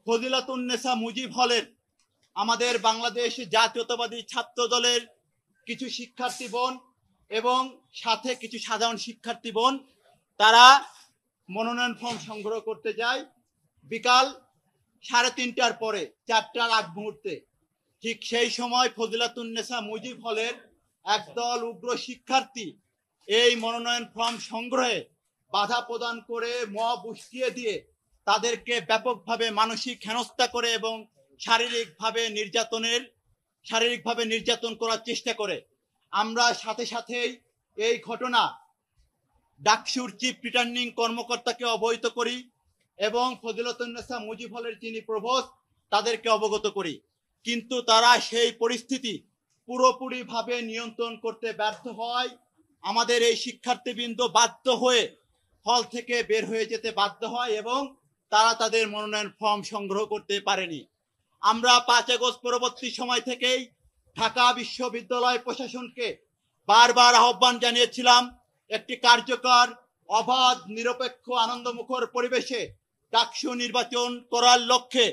ফজিলাতুন্নেসা মুজিব হলের আমাদের বাংলাদেশ জাতীয়তাবাদী ছাত্র দলের কিছু শিক্ষার্থী বোন এবং সাথে কিছু সাধারণ শিক্ষার্থী বোন তারা মনোনয়ন ফর্ম সংগ্রহ করতে যায় বিকাল 3:30টার পরে, 4টার আগ মুহূর্তে। ঠিক সেই সময় ফজিলাতুন্নেসা মুজিব হলের একদল উগ্র শিক্ষার্থী এই মনোনয়ন ফর্ম সংগ্রহে বাধা প্রদান করে মব উস্কিয়ে দিয়ে তাদেরকে ব্যাপকভাবে মানসিক হেনস্থা করে এবং শারীরিকভাবে নির্যাতন করার চেষ্টা করে। আমরা সাথে সাথেই এই ঘটনা ডাকসুর চিফ রিটার্নিং কর্মকর্তাকে অবহিত করি এবং ফজিলাতুন্নেসা মুজিব হলের যিনি প্রভোস্ট তাদেরকে অবগত করি, কিন্তু তারা সেই পরিস্থিতি পুরোপুরিভাবে নিয়ন্ত্রণ করতে ব্যর্থ হয়। আমাদের এই শিক্ষার্থীবৃন্দ বাধ্য হয়ে হল থেকে বের হয়ে যেতে বাধ্য হয় এবং তারা তাদের মনোনয়ন ফর্ম সংগ্রহ করতে পারেনি। আমরা 5 আগস্ট পরবর্তী সময় থেকেই ঢাকা বিশ্ববিদ্যালয় প্রশাসনকে বারবার আহ্বান জানিয়েছিলাম একটি কার্যকর, অবাধ, নিরপেক্ষ, আনন্দমুখর পরিবেশে ডাকসু নির্বাচন করার লক্ষ্যে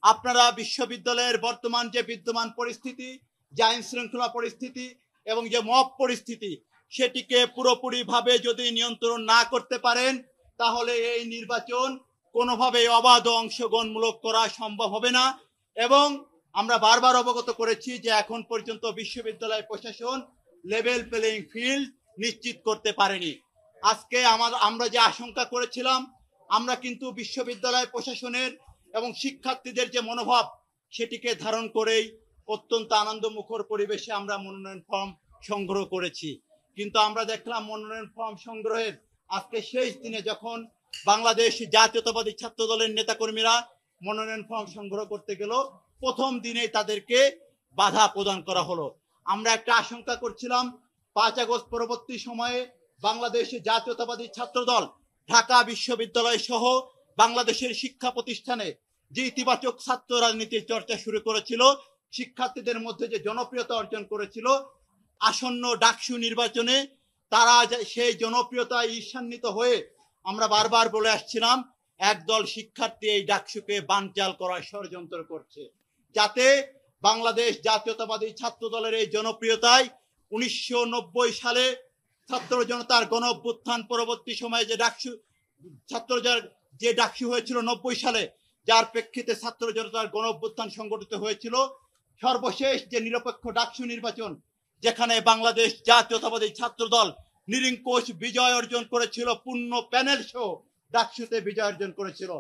আপনারা বিশ্ববিদ্যালয়ের বর্তমান যে বিদ্যমান পরিস্থিতি, যে আইন শৃঙ্খলা পরিস্থিতি এবং যে মব পরিস্থিতি, সেটিকে পুরোপুরিভাবে যদি নিয়ন্ত্রণ না করতে পারেন তাহলে এই নির্বাচন কোনোভাবে অবাধ ও অংশগ্রহণমূলক করা সম্ভব হবে না। এবং আমরা বারবার অবগত করেছি যে এখন পর্যন্ত বিশ্ববিদ্যালয় প্রশাসন লেভেল প্লেইং ফিল্ড নিশ্চিত করতে পারেনি। আজকে আমরা যে আশঙ্কা করেছিলাম, আমরা কিন্তু বিশ্ববিদ্যালয় প্রশাসনের এবং শিক্ষার্থীদের যে মনোভাব সেটিকে ধারণ করেই অত্যন্ত আনন্দমুখর পরিবেশে আমরা মনোনয়ন ফর্ম সংগ্রহ করেছি। কিন্তু আমরা দেখলাম মনোনয়ন ফর্ম সংগ্রহের আজকে শেষ দিনে যখন বাংলাদেশ জাতীয়তাবাদী ছাত্র দলের নেতাকর্মীরা মনোনয়ন ফর্ম সংগ্রহ করতে গেল, প্রথম দিনেই তাদেরকে বাধা প্রদান করা হলো। আমরা একটা আশঙ্কা করছিলাম 5 আগস্ট পরবর্তী সময়ে বাংলাদেশ জাতীয়তাবাদী ছাত্র দল ঢাকা বিশ্ববিদ্যালয় সহ বাংলাদেশের শিক্ষা প্রতিষ্ঠানে যে ইতিবাচক ছাত্র রাজনীতির চর্চা শুরু করেছিল, শিক্ষার্থীদের মধ্যে যে জনপ্রিয়তা অর্জন করেছিল, আসন্ন ডাকসু নির্বাচনে তারা সেই জনপ্রিয়তায় ঈর্ষান্বিত হয়ে আমরা বারবার বলে আসছিলাম একদল শিক্ষার্থী এই ডাকসুকে বানচাল করার ষড়যন্ত্র করছে, যাতে বাংলাদেশ জাতীয়তাবাদী ছাত্র দলের এই জনপ্রিয়তায় 1990 সালে ছাত্র জনতার গণ অভ্যুত্থান পরবর্তী সময়ে যে ডাকসু হয়েছিল 90 সালে, যার প্রেক্ষিতে ছাত্র জনতার গণ অভ্যুত্থান সংগঠিত হয়েছিল, সর্বশেষ যে নিরপেক্ষ ডাকসু নির্বাচন যেখানে বাংলাদেশ জাতীয়তাবাদী ছাত্র দল নিরঙ্কুশ বিজয় অর্জন করেছিল, পূর্ণ প্যানেল সহ ডাকসুতে বিজয় অর্জন করেছিল,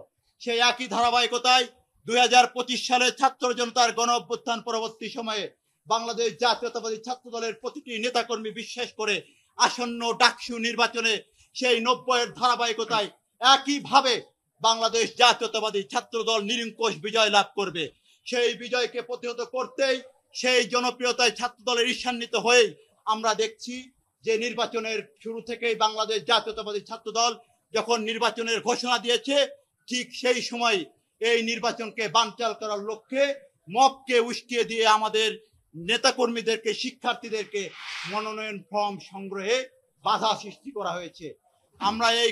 সেই একই ধারাবাহিকতায় 2025 সালে ছাত্র জনতার গণ অভ্যুত্থান পরবর্তী সময়ে বাংলাদেশ জাতীয়তাবাদী ছাত্র দলের প্রতিটি নেতাকর্মী বিশ্বাস করে আসন্ন ডাকসু নির্বাচনে সেই 90-এর ধারাবাহিকতায় একইভাবে বাংলাদেশ জাতীয়তাবাদী ছাত্র দল নিরঙ্কুশ বিজয় লাভ করবে। সেই বিজয়কে প্রতিহত করতেই, সেই জনপ্রিয়তায় ছাত্র দলের ঈর্ষান্বিত হয়েই আমরা দেখছি যে নির্বাচনের শুরু থেকেই বাংলাদেশ জাতীয়তাবাদী ছাত্র দল যখন নির্বাচনের ঘোষণা দিয়েছে, ঠিক সেই সময় এই নির্বাচনকে বানচাল করার লক্ষ্যে মবকে উস্কিয়ে দিয়ে আমাদের নেতাকর্মীদেরকে, শিক্ষার্থীদেরকে মনোনয়ন ফর্ম সংগ্রহে বাধা সৃষ্টি করা হয়েছে। আমরা এই